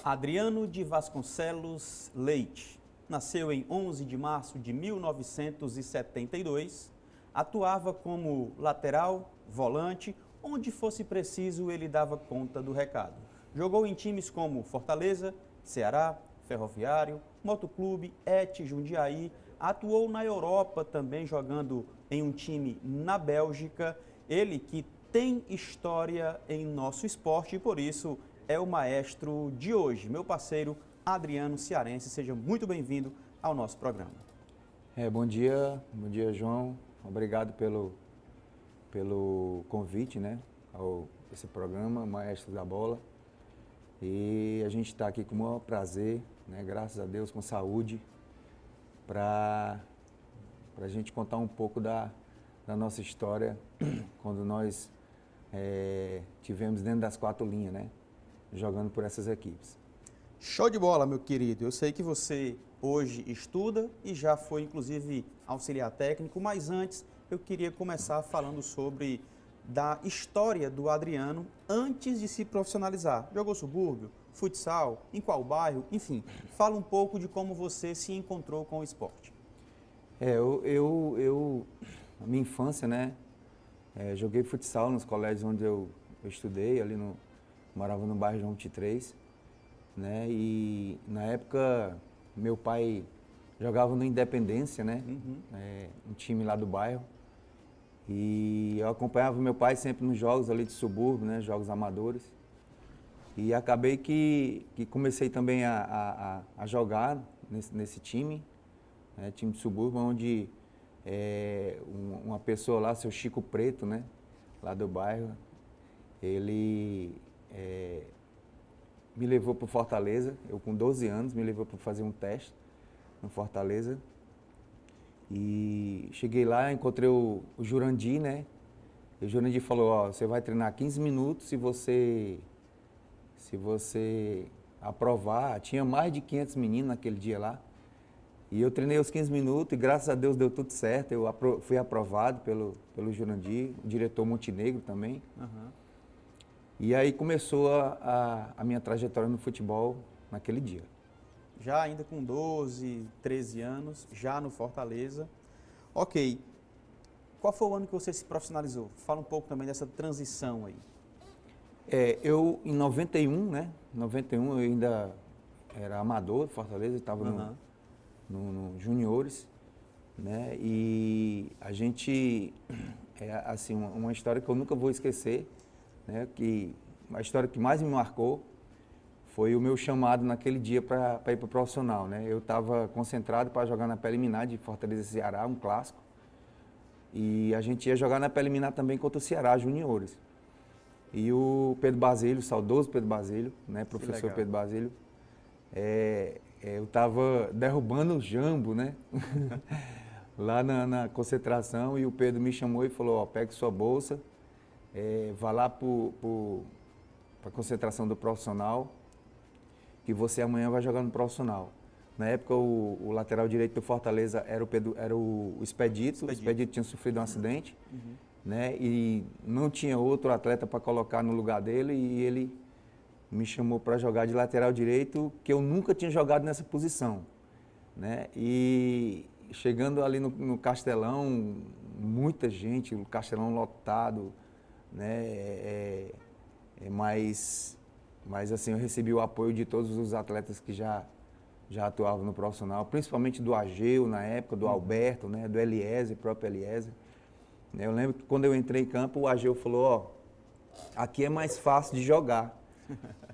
Adriano de Vasconcelos Leite nasceu em 11 de março de 1972, atuava como lateral, volante, onde fosse preciso ele dava conta do recado. Jogou em times como Fortaleza, Ceará, Ferroviário, Motoclube, ET, Jundiaí, atuou na Europa também jogando em um time na Bélgica, ele que tem história em nosso esporte e por isso é o maestro de hoje, meu parceiro Adriano Cearense. Seja muito bem-vindo ao nosso programa. Bom dia João, obrigado pelo convite, né, esse programa, Maestro da Bola. E a gente está aqui com o maior prazer, né, graças a Deus, com saúde, para a gente contar um pouco da nossa história, quando nós tivemos dentro das quatro linhas, né, jogando por essas equipes. Show de bola, meu querido. Eu sei que você hoje estuda e já foi, inclusive, auxiliar técnico, mas antes eu queria começar falando sobre da história do Adriano antes de se profissionalizar. Jogou subúrbio, futsal, em qual bairro, enfim, fala um pouco de como você se encontrou com o esporte. Na minha infância, né, joguei futsal nos colégios onde eu estudei, morava no bairro João 23, né, e na época meu pai jogava no Independência, né, um time lá do bairro, e eu acompanhava meu pai sempre nos jogos ali de subúrbio, né, jogos amadores, e acabei que comecei também a jogar nesse time, né, time de subúrbio, onde uma pessoa lá, seu Chico Preto, né, lá do bairro, ele me levou para o Fortaleza, eu com 12 anos, me levou para fazer um teste no Fortaleza. E cheguei lá, encontrei o Jurandir, né? E o Jurandir falou, ó, você vai treinar 15 minutos, se você aprovar, tinha mais de 500 meninos naquele dia lá. E eu treinei os 15 minutos e graças a Deus deu tudo certo, eu fui aprovado pelo Jurandir, o diretor Montenegro também. Uhum. E aí começou a minha trajetória no futebol naquele dia. Já ainda com 12, 13 anos, já no Fortaleza. Ok, qual foi o ano que você se profissionalizou? Fala um pouco também dessa transição aí. Eu em 91, né? 91 eu ainda era amador do Fortaleza, estava no juniores, né? E a gente, assim, uma história que eu nunca vou esquecer, né? Que a história que mais me marcou foi o meu chamado naquele dia para ir para o profissional, né? Eu estava concentrado para jogar na preliminar de Fortaleza e Ceará, um clássico. E a gente ia jogar na preliminar também contra o Ceará, juniores. E o Pedro Basílio, o saudoso Pedro Basílio, né? Professor Pedro Basílio, eu estava derrubando o jambo, né? Lá na concentração, e o Pedro me chamou e falou, ó, pegue sua bolsa, vá lá para a concentração do profissional, que você amanhã vai jogar no profissional. Na época, o lateral direito do Fortaleza era o Expedito. O Expedito tinha sofrido um acidente, né? E não tinha outro atleta para colocar no lugar dele, e ele me chamou para jogar de lateral direito, que eu nunca tinha jogado nessa posição, né? E chegando ali no Castelão, muita gente, o Castelão lotado, né? Mas assim, eu recebi o apoio de todos os atletas que já atuavam no profissional, principalmente do Ageu na época, do Alberto, né, do Eliezer, próprio Eliezer. Eu lembro que quando eu entrei em campo, o Ageu falou, ó, aqui é mais fácil de jogar.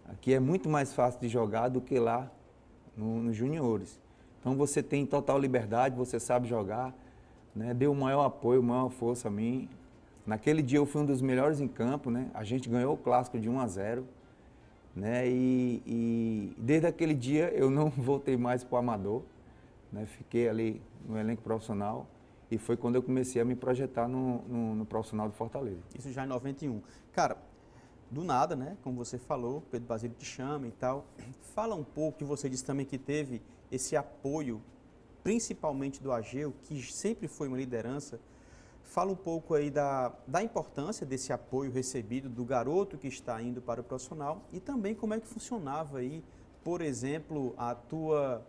Aqui é muito mais fácil de jogar do que lá nos juniores. Então você tem total liberdade, você sabe jogar, né, deu o maior apoio, maior força a mim. Naquele dia eu fui um dos melhores em campo, né, a gente ganhou o clássico de 1-0. Né? E desde aquele dia eu não voltei mais para o amador, né? Fiquei ali no elenco profissional e foi quando eu comecei a me projetar no profissional do Fortaleza. Isso já em 91. Cara, do nada, né? Como você falou, Pedro Basílio te chama e tal. Fala um pouco, que você disse também que teve esse apoio, principalmente do Ageu, que sempre foi uma liderança. Fala um pouco aí da importância desse apoio recebido do garoto que está indo para o profissional e também como é que funcionava aí por exemplo, a tua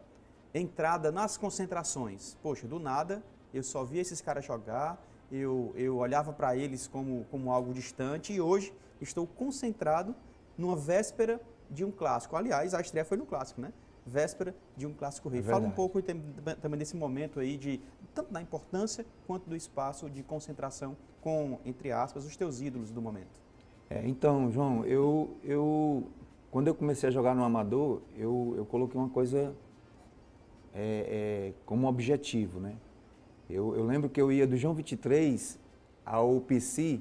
entrada nas concentrações? Poxa, do nada, eu só via esses caras jogar, eu olhava para eles como algo distante e hoje estou concentrado numa véspera de um clássico. Aliás, a estreia foi no clássico, né? Véspera de um clássico rei. Fala um pouco também desse momento aí, tanto da importância quanto do espaço de concentração com, entre aspas, os teus ídolos do momento. Então, João, quando eu comecei a jogar no amador, eu coloquei uma coisa como objetivo, né? Eu lembro que eu ia do João 23 ao PC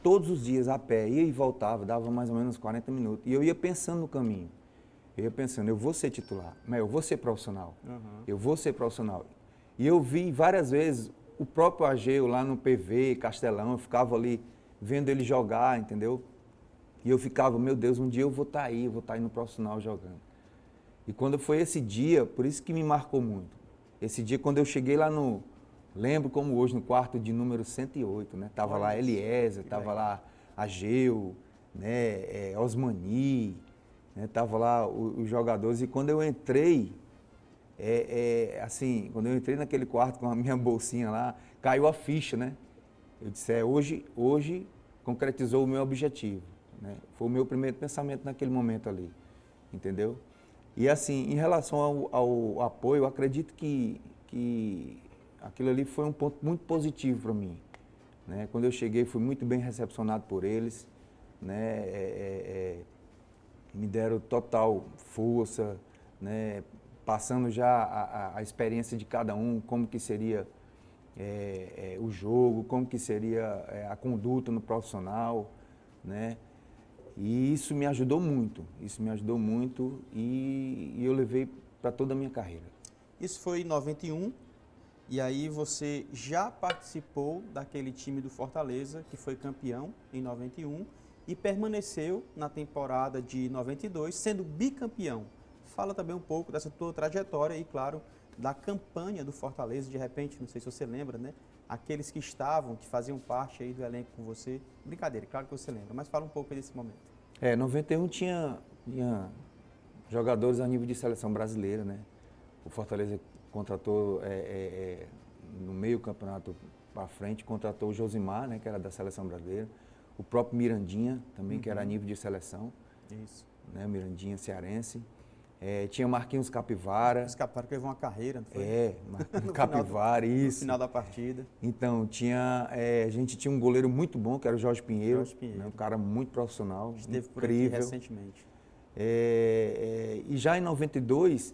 todos os dias a pé, ia e voltava, dava mais ou menos 40 minutos. E eu ia pensando no caminho. Eu ia pensando, eu vou ser titular, mas eu vou ser profissional. Eu vou ser profissional. E eu vi várias vezes o próprio Ageu lá no PV, Castelão, eu ficava ali vendo ele jogar, entendeu? E eu ficava, meu Deus, um dia eu vou estar aí no profissional jogando. E quando foi esse dia, por isso que me marcou muito. Esse dia, quando eu cheguei lá lembro como hoje, no quarto de número 108, né? Tava lá Eliezer, tava lá Ageu, né? Osmani, né? Tava lá os jogadores. E quando eu entrei, assim, quando eu entrei naquele quarto com a minha bolsinha lá, caiu a ficha, né? Eu disse, hoje concretizou o meu objetivo, né? Foi o meu primeiro pensamento naquele momento ali, entendeu? E assim, em relação ao apoio, eu acredito que aquilo ali foi um ponto muito positivo para mim, né? Quando eu cheguei, fui muito bem recepcionado por eles, né? Me deram total força, né? Passando já a experiência de cada um, como que seria o jogo, como que seria a conduta no profissional, né? E isso me ajudou muito e eu levei para toda a minha carreira. Isso foi em 91, e aí você já participou daquele time do Fortaleza, que foi campeão em 91, e permaneceu na temporada de 92, sendo bicampeão. Fala também um pouco dessa tua trajetória e, claro, da campanha do Fortaleza, de repente, não sei se você lembra, né? Aqueles que faziam parte aí do elenco com você. Brincadeira, claro que você lembra, mas fala um pouco aí desse momento. 91 tinha jogadores a nível de seleção brasileira, né? O Fortaleza contratou, no meio do campeonato para frente, contratou o Josimar, né? Que era da seleção brasileira. O próprio Mirandinha, também, que era a nível de seleção. Isso. Né? Mirandinha, cearense. Tinha Marquinhos Capivara. Marquinhos Capivara que teve uma carreira, não foi? Marquinhos Capivara, isso. No final da partida. Então, a gente tinha um goleiro muito bom, que era o Jorge Pinheiro. Né? Um cara muito profissional, esteve incrível. Por aqui recentemente. E já em 92,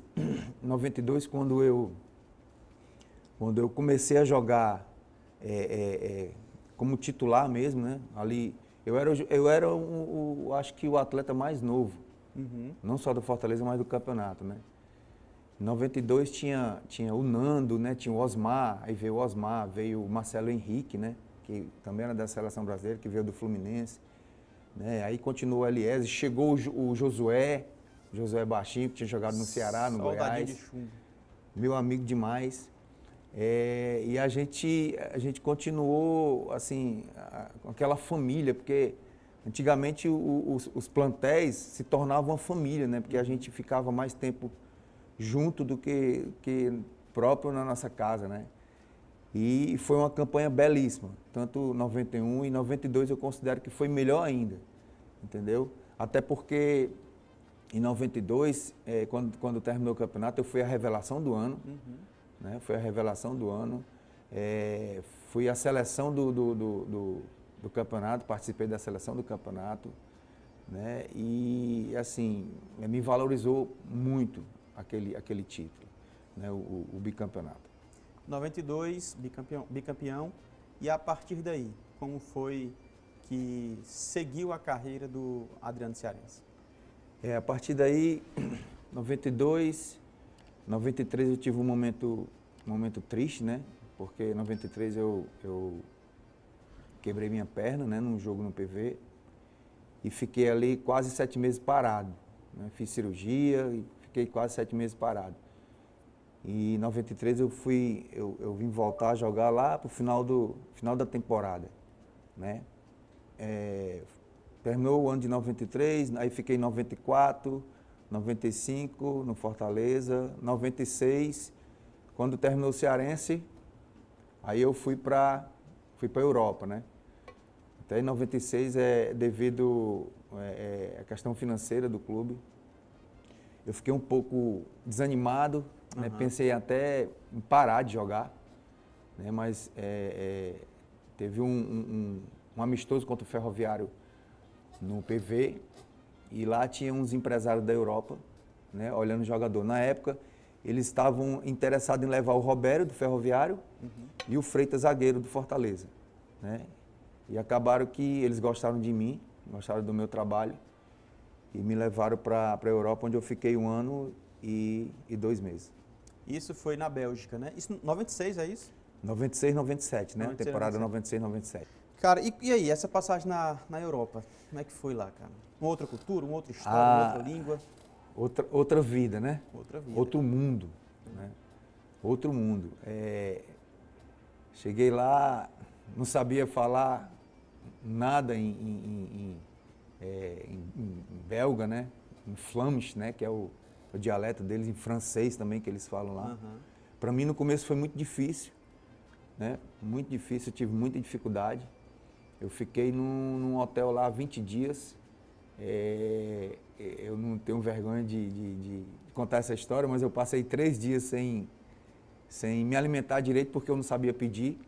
quando eu comecei a jogar como titular mesmo, né? Ali, eu era acho que o atleta mais novo. Não só do Fortaleza, mas do campeonato, né? Em 92 tinha o Nando, né? Tinha o Osmar, aí veio o Osmar, veio o Marcelo Henrique, né? Que também era da seleção brasileira, que veio do Fluminense, né? Aí continuou o Eliezer, chegou o Josué baixinho, que tinha jogado no Ceará, no Goiás. De chumbo. Meu amigo demais. E a gente continuou, assim, com aquela família, porque antigamente os plantéis se tornavam uma família, né? Porque a gente ficava mais tempo junto do que próprio na nossa casa, né? E foi uma campanha belíssima. Tanto 91 e 92 eu considero que foi melhor ainda, entendeu? Até porque em 92, quando terminou o campeonato, eu fui a revelação do ano, né? Foi a revelação do ano. Fui a seleção do campeonato, participei da seleção do campeonato, né? E, assim, me valorizou muito aquele título, né? O bicampeonato. 92, bicampeão, e a partir daí, como foi que seguiu a carreira do Adriano Cearense? A partir daí, 92, 93 eu tive um momento triste, né? Porque em 93 eu quebrei minha perna, né, num jogo no PV, e fiquei ali quase 7 meses parado, né? Fiz cirurgia e fiquei quase 7 meses parado. E em 93 eu vim voltar a jogar lá para o final da temporada, né? Terminou o ano de 93, aí fiquei em 94, 95 no Fortaleza, 96, quando terminou o Cearense, aí eu fui para a Europa, né? Até em 96 devido à questão financeira do clube. Eu fiquei um pouco desanimado, né? Pensei até em parar de jogar, né? Mas teve um amistoso contra o Ferroviário no PV e lá tinha uns empresários da Europa, né? Olhando o jogador. Na época, eles estavam interessados em levar o Robério do Ferroviário e o Freitas zagueiro do Fortaleza, né? E acabaram que eles gostaram de mim, gostaram do meu trabalho e me levaram para a Europa, onde eu fiquei 1 ano e 2 meses. Isso foi na Bélgica, né? Isso 96, é isso? 96, 97, né? 96, Temporada 96, 97. Cara, e aí, essa passagem na Europa, como é que foi lá, cara? Uma outra cultura, uma outra história, uma outra língua? Outra vida, né? Outra vida. Outro mundo, né? Outro mundo. Cheguei lá, não sabia falar nada em belga, né? Em flemish, né? Que é o dialeto deles, em francês também, que eles falam lá. Para mim, no começo, foi muito difícil, né? Muito difícil, eu tive muita dificuldade. Eu fiquei num hotel lá 20 dias. Eu não tenho vergonha de contar essa história, mas eu passei 3 dias sem me alimentar direito, porque eu não sabia pedir.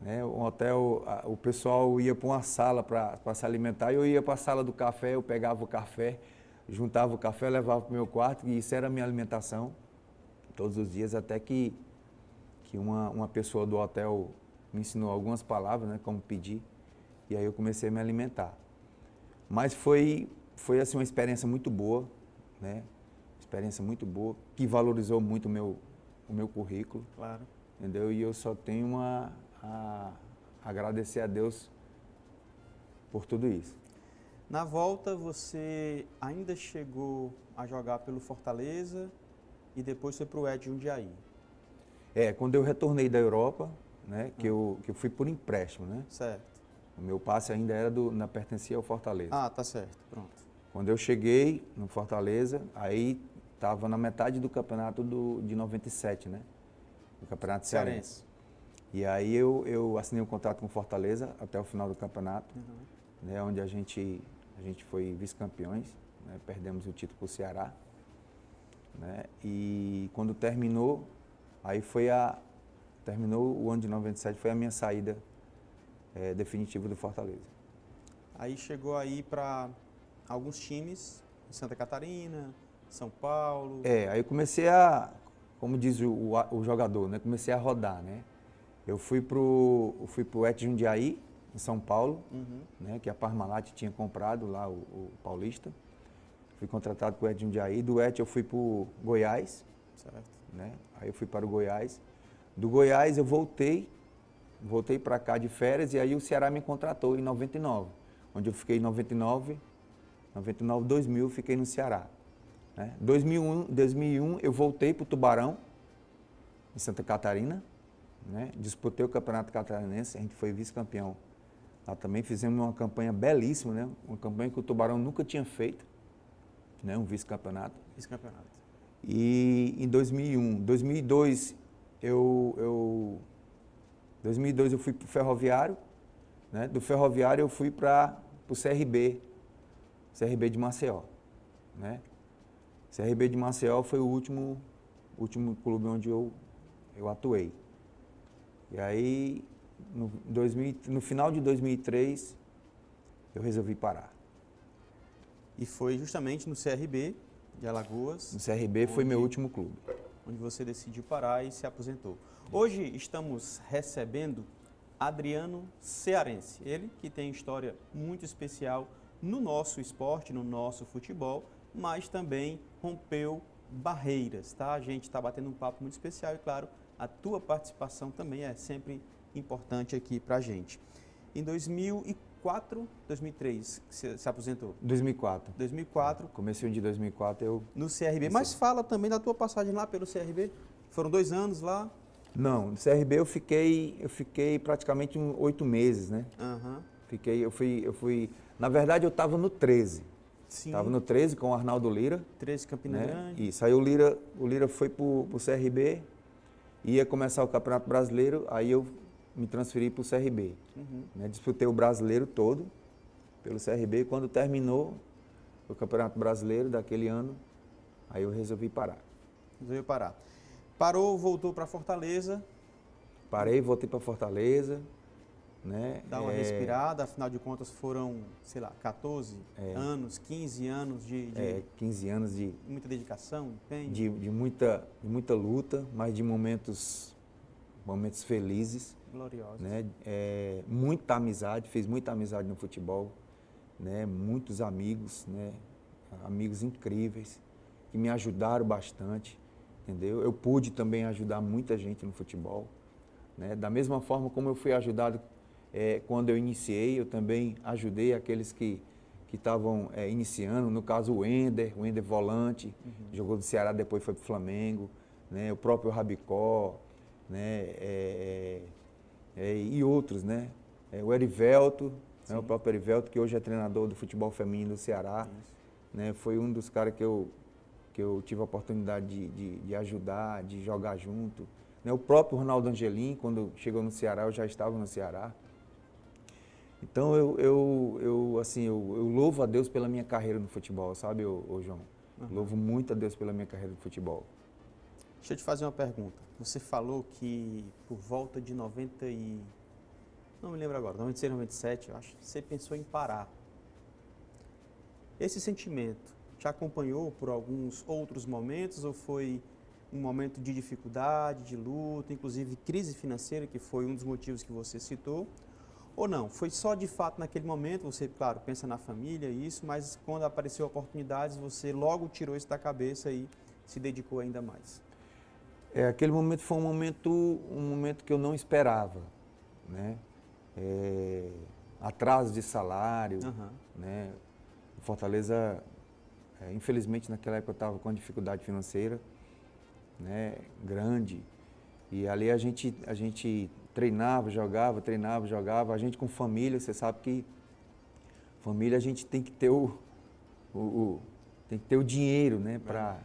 Né? O hotel, o pessoal ia para uma sala para se alimentar, e eu ia para a sala do café, eu pegava o café, juntava o café, levava para o meu quarto, e isso era a minha alimentação todos os dias, até que uma pessoa do hotel me ensinou algumas palavras, né, como pedir, e aí eu comecei a me alimentar. Mas foi assim, uma experiência muito boa, né? Experiência muito boa, que valorizou muito o meu currículo. Claro. Entendeu? E eu só tenho a agradecer a Deus por tudo isso. Na volta, você ainda chegou a jogar pelo Fortaleza e depois foi para o ET Jundiaí. Quando eu retornei da Europa, né, que eu fui por empréstimo, né? Certo. O meu passe ainda pertencia ao Fortaleza. Ah, tá certo, pronto. Quando eu cheguei no Fortaleza, aí estava na metade do campeonato de 97, né? O campeonato cearense. E aí eu assinei um contrato com o Fortaleza até o final do campeonato, né, onde a gente foi vice-campeões, né? Perdemos o título para o Ceará, né? E quando terminou, terminou o ano de 97, foi a minha saída definitiva do Fortaleza. Aí chegou aí para alguns times, em Santa Catarina, São Paulo. Aí eu comecei como diz o jogador, né? Comecei a rodar, né? Eu fui pro ET Jundiaí, em São Paulo, né? Que a Parmalat tinha comprado lá, o Paulista. Fui contratado para o ET Jundiaí. Do ET eu fui para o Goiás, certo, né? Aí eu fui para o Goiás. Do Goiás eu voltei para cá de férias, e aí o Ceará me contratou em 99, onde eu fiquei em 99, 2000, fiquei no Ceará. Né? 2001 eu voltei para o Tubarão, em Santa Catarina, né? Disputei o Campeonato Catarinense, a gente foi vice-campeão. Lá também fizemos uma campanha belíssima, né? Uma campanha que o Tubarão nunca tinha feito, né? Um vice-campeonato. Vice-campeonato. E em 2002 eu fui para o Ferroviário, né? Do Ferroviário eu fui para o CRB de Maceió, né? CRB de Maceió foi o último clube onde eu atuei. E aí, no final de 2003, eu resolvi parar. E foi justamente no CRB de Alagoas. No CRB foi meu último clube. Onde você decidiu parar e se aposentou. Hoje estamos recebendo Adriano Cearense, ele que tem história muito especial no nosso esporte, no nosso futebol, mas também rompeu barreiras, tá? A gente está batendo um papo muito especial e, claro, a tua participação também é sempre importante aqui para a gente. Em 2004, 2003, você se aposentou? 2004. 2004. Comecinho de 2004 eu... No CRB. Mas fala também da tua passagem lá pelo CRB. Foram 2 anos lá? Não, no CRB eu fiquei praticamente 8 meses, né? Uhum. Eu fui... Na verdade, eu estava no 13. Sim. Estava no 13 com o Arnaldo Lira. 13 Campina Grande. Isso, aí o Lira foi para o CRB, ia começar o Campeonato Brasileiro, aí eu me transferi para o CRB. Disputei o brasileiro todo pelo CRB, quando terminou o Campeonato Brasileiro daquele ano, aí eu resolvi parar. Resolveu parar. Parou, voltou para Fortaleza. Parei, voltei para Fortaleza. Né? Dá uma respirada, afinal de contas foram, sei lá, 14 anos, 15 anos de 15 anos de muita dedicação, empenho. De muita luta, mas de momentos felizes. Gloriosos. Né? Muita amizade, fiz muita amizade no futebol, né? Muitos amigos, né? Amigos incríveis, que me ajudaram bastante, entendeu? Eu pude também ajudar muita gente no futebol, né? Da mesma forma como eu fui ajudado quando eu iniciei, eu também ajudei aqueles que estavam iniciando, no caso o Wender volante, jogou do Ceará, depois foi para o Flamengo, né? O próprio Rabicó, né? E outros, né? O Erivelto, né? O próprio Erivelto, que hoje é treinador do futebol feminino do Ceará, né? Foi um dos caras que eu tive a oportunidade de ajudar, de jogar junto. Né? O próprio Ronaldo Angelim, quando chegou no Ceará, eu já estava no Ceará. Então, eu louvo a Deus pela minha carreira no futebol, sabe, João? Louvo muito a Deus pela minha carreira no futebol. Deixa eu te fazer uma pergunta. Você falou que por volta de 90 e... não me lembro agora, 96, 97, eu acho, você pensou em parar. Esse sentimento te acompanhou por alguns outros momentos ou foi um momento de dificuldade, de luta, inclusive crise financeira, que foi um dos motivos que você citou? Ou não? Foi só de fato naquele momento, você, claro, pensa na família, isso, mas quando apareceu oportunidades, você logo tirou isso da cabeça e se dedicou ainda mais? Aquele momento foi um momento que eu não esperava, né? Atraso de salário, né? Fortaleza, infelizmente naquela época eu estava com uma dificuldade financeira, né? Grande, e ali a gente treinava, jogava, a gente com família, você sabe que família a gente tem que ter tem que ter o dinheiro, né? Para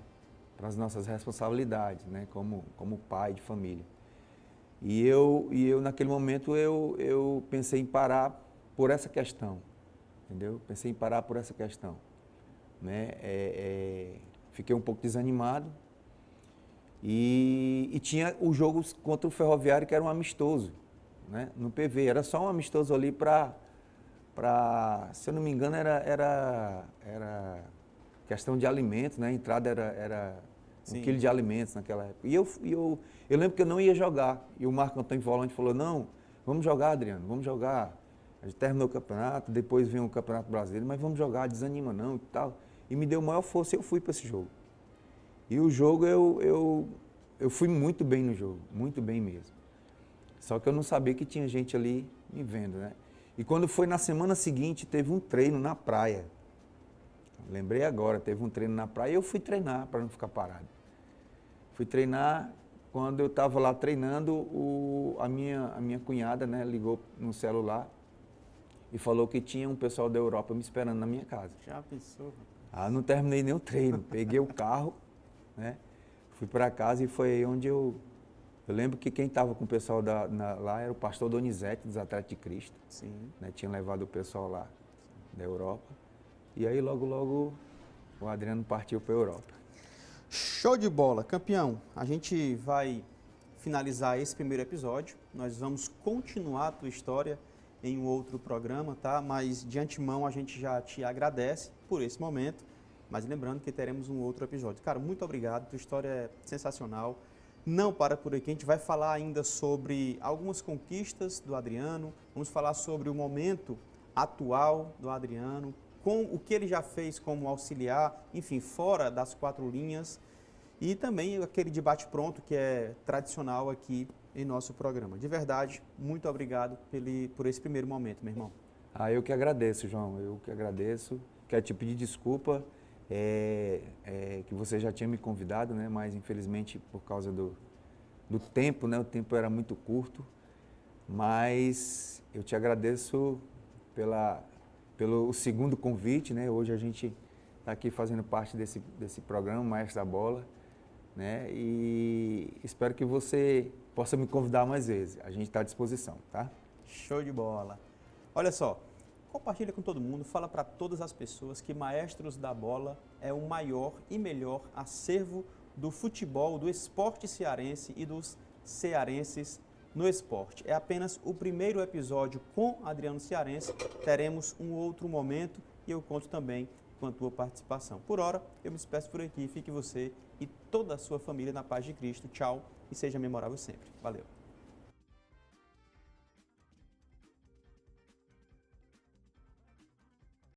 as nossas responsabilidades, né? Como pai de família. E eu naquele momento eu pensei em parar por essa questão, entendeu? Pensei em parar por essa questão, né? Fiquei um pouco desanimado e tinha o jogo contra o Ferroviário, que era um amistoso, né? No PV, era só um amistoso ali para, se eu não me engano, era questão de alimentos, né? A entrada era 1 quilo de alimentos naquela época. E eu lembro que eu não ia jogar. E o Marco Antônio Volante falou, não, vamos jogar, Adriano, vamos jogar. A gente terminou o campeonato, depois vem o Campeonato Brasileiro, mas vamos jogar, desanima não e tal. E me deu maior força e eu fui para esse jogo. E o jogo, eu fui muito bem no jogo, muito bem mesmo. Só que eu não sabia que tinha gente ali me vendo, né? E quando foi na semana seguinte, teve um treino na praia. Lembrei agora, teve um treino na praia e eu fui treinar para não ficar parado. Fui treinar, quando eu estava lá treinando, a minha cunhada, né, ligou no celular e falou que tinha um pessoal da Europa me esperando na minha casa. Já pensou? Não terminei nem o treino, peguei o carro, né, fui para casa e foi aí onde eu lembro que quem estava com o pessoal lá era o pastor Donizete, dos Atletas de Cristo. Sim. Né, tinha levado o pessoal lá da Europa. E aí, logo, o Adriano partiu para a Europa. Show de bola. Campeão, a gente vai finalizar esse primeiro episódio. Nós vamos continuar a tua história em um outro programa, tá? Mas, de antemão, a gente já te agradece por esse momento. Mas lembrando que teremos um outro episódio. Cara, muito obrigado. Tua história é sensacional. Não para por aqui. A gente vai falar ainda sobre algumas conquistas do Adriano. Vamos falar sobre o momento atual do Adriano, com o que ele já fez como auxiliar, enfim, fora das 4 linhas, e também aquele debate pronto que é tradicional aqui em nosso programa. De verdade, muito obrigado por esse primeiro momento, meu irmão. Eu que agradeço, João, eu que agradeço. Quero te pedir desculpa, que você já tinha me convidado, né? Mas infelizmente por causa do tempo, né? O tempo era muito curto, mas eu te agradeço pelo segundo convite, né? Hoje a gente estar aqui fazendo parte desse programa, Maestro da Bola, né? E espero que você possa me convidar mais vezes. A gente está à disposição, tá? Show de bola. Olha só, compartilha com todo mundo, fala para todas as pessoas que Maestros da Bola é o maior e melhor acervo do futebol, do esporte cearense e dos cearenses no esporte. É apenas o primeiro episódio com Adriano Cearense, teremos um outro momento e eu conto também com a tua participação. Por hora, eu me despeço por aqui, fique você e toda a sua família na paz de Cristo. Tchau e seja memorável sempre. Valeu!